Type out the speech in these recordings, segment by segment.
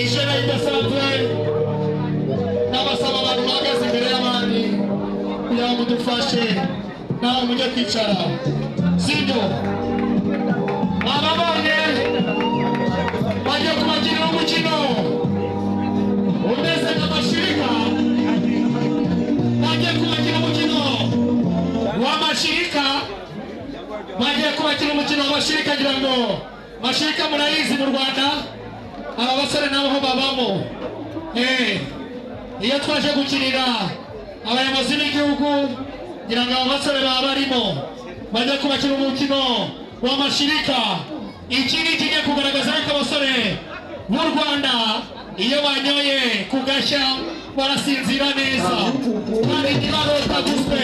Ijana idasanzwe n'abasaba abantu bahagaze imbere y'abandi kugira ngo mudufashe nawe mujye kwicara sibyo ababonye bajya kubagirira umukino umeze nk'amashirika bagiye kubagirira umukino w'amashirika bagiye kubagirira umukino w'amashirika ngira ngo mashirika murayizi mu Rwanda aba basore nabo ho babamo iyo twaje gukinira abayobozi b'igihugu ngira ngo aba basore baba barimo bajya kubakira umukino w'amashirika iki ni kigiye kugaragaza ko abasore b'u Rwanda iyo banyoye kugashya barasinzira neza kandi ntibarota guswe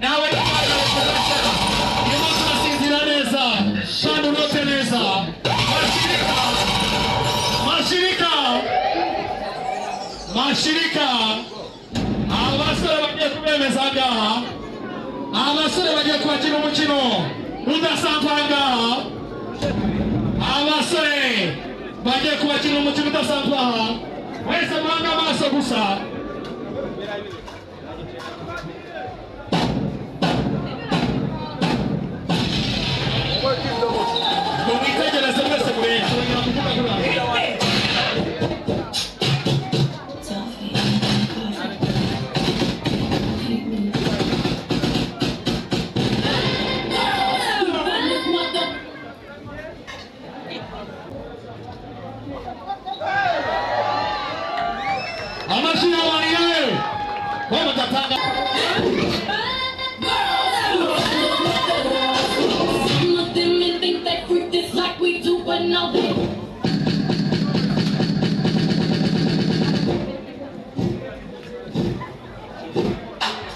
nawe ntibarota kugashya iyo bose barasinzira neza kandi urote neza mashirika abasore bagiye kubemeza ngaha abasore bagiye kubakina umukino udasanzwe ngaha abasore bagiye kubakina umukino udasanzwe aha wese mwanga amaso gusa mwitegereze mwese murebe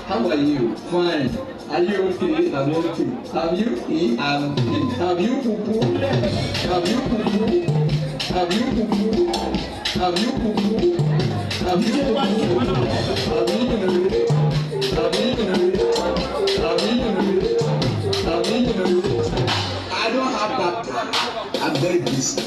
How are you? Fine. Are you okay? I'm okay. Have you eaten? Have you poo-poo? Have you poo-poo? Have you poo-poo? Have you poo-poo? Have you poo-poo? Have you I don't have that time. I'm very busy.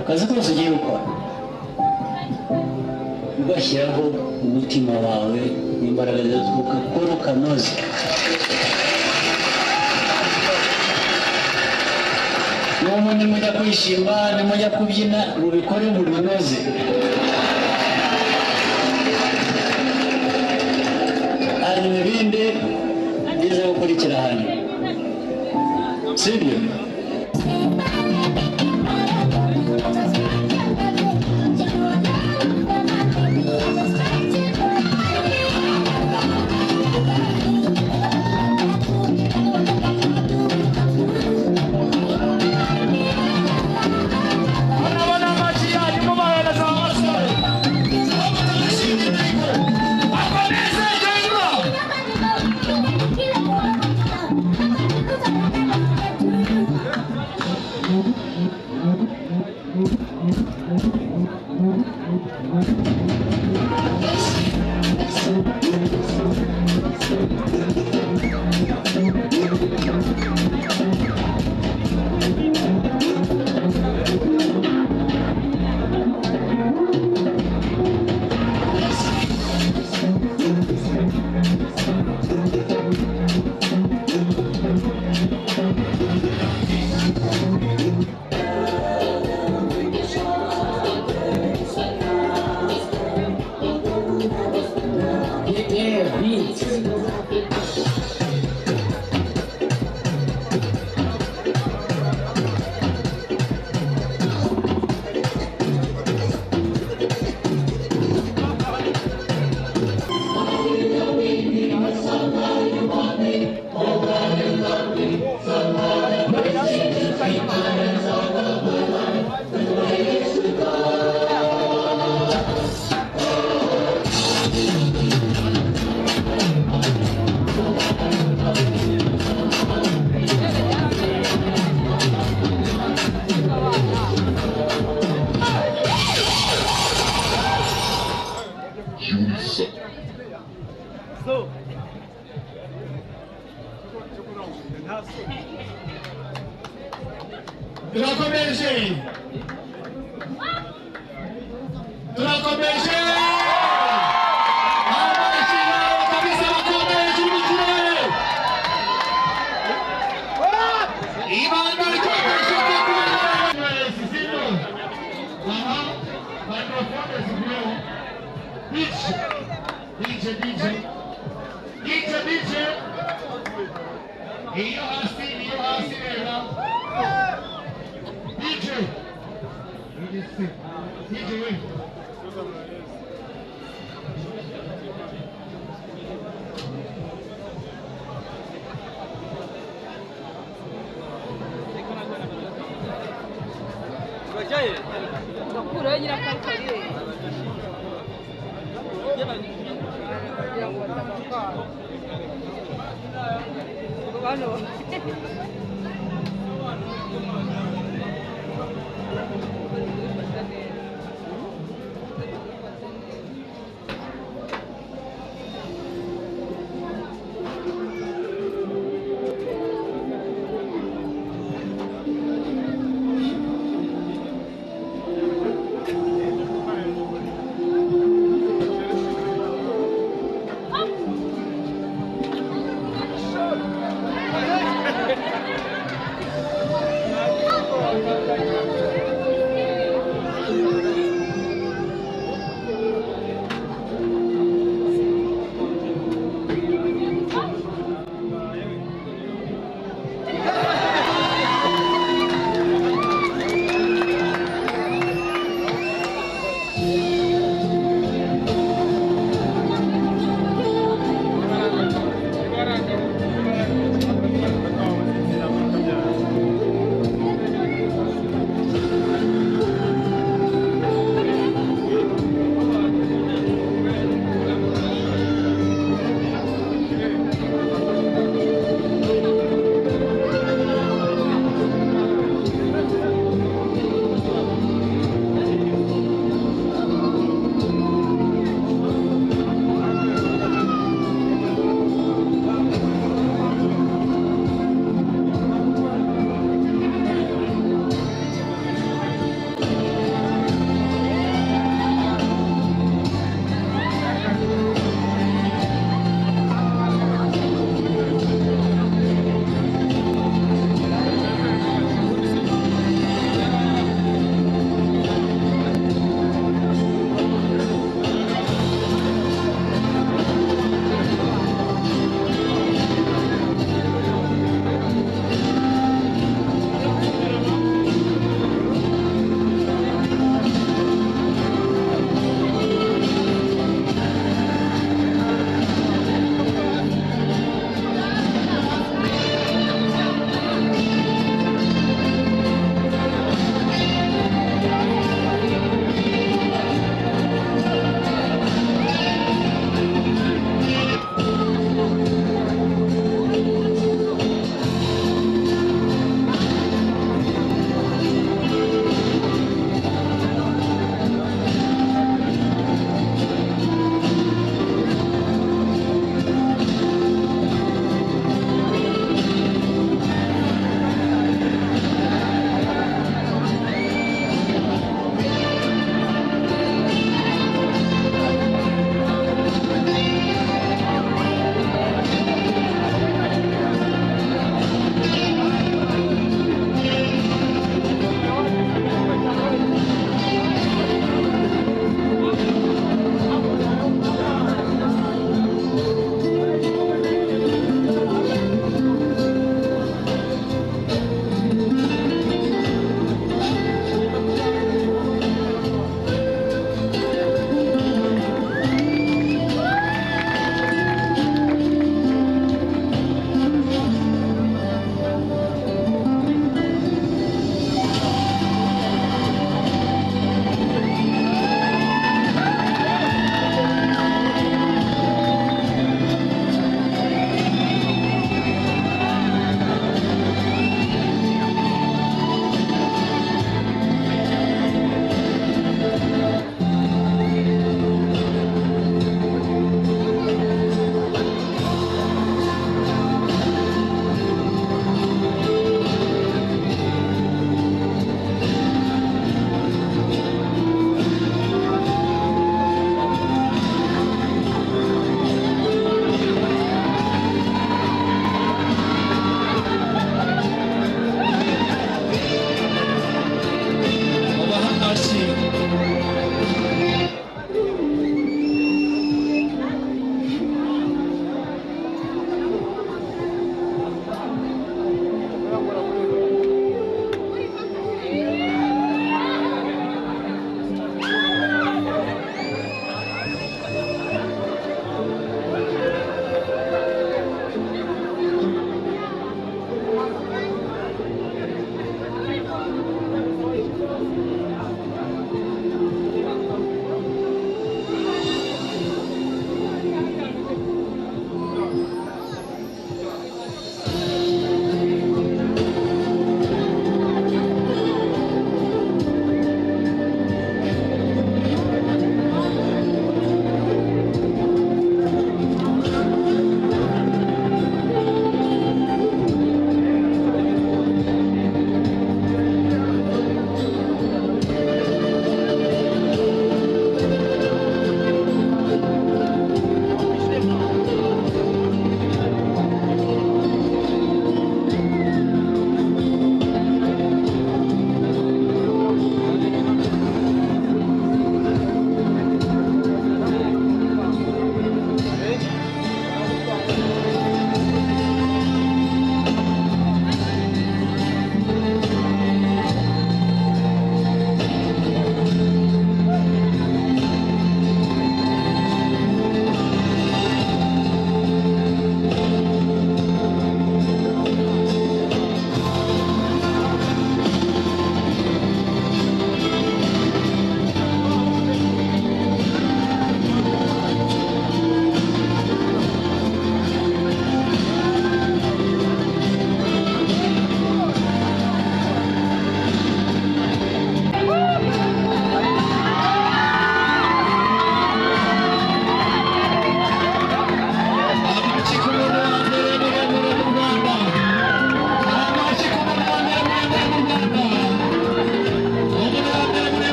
akazi kose ugiye gukora ugashyiraho umutima wawe n'imbaraga zawe ugakora ukanoza n'ubu nimujya kwishima nimujya kubyina mubikore mubinoze hanyuma ibindi byiza gukurikira hano sibyo turakomeje turakomeje abashyira kabisa bakomeje imikirere ibanga rikomeje kubera sisino aha microphone zibyo DJ iyo hasi reba DJ we Bajaye. Bakura nyira kankari. Bano.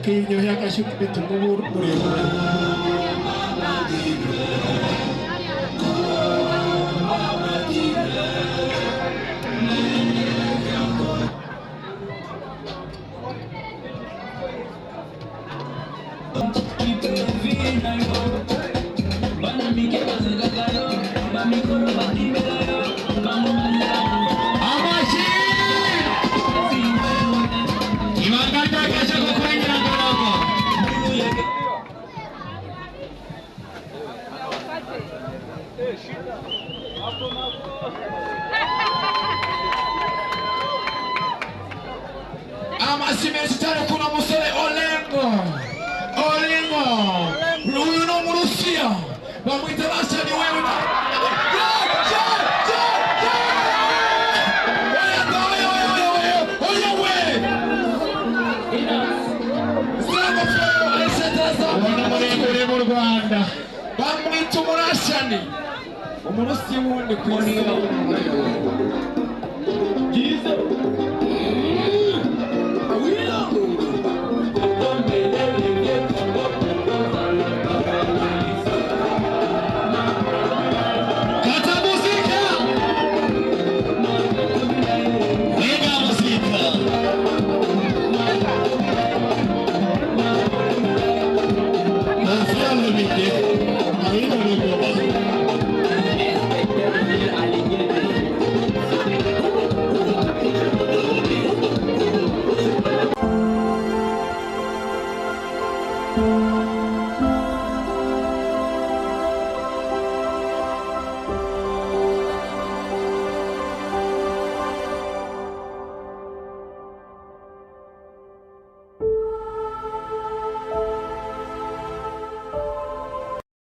kinyoheye agashyuka bituma muremure. Amasimenshitani kuna musore Olengo. Huyu no Murusia. Bamwita bashani wewe. Mu Rwanda bamwita umurashani umurusi wundi kwisi.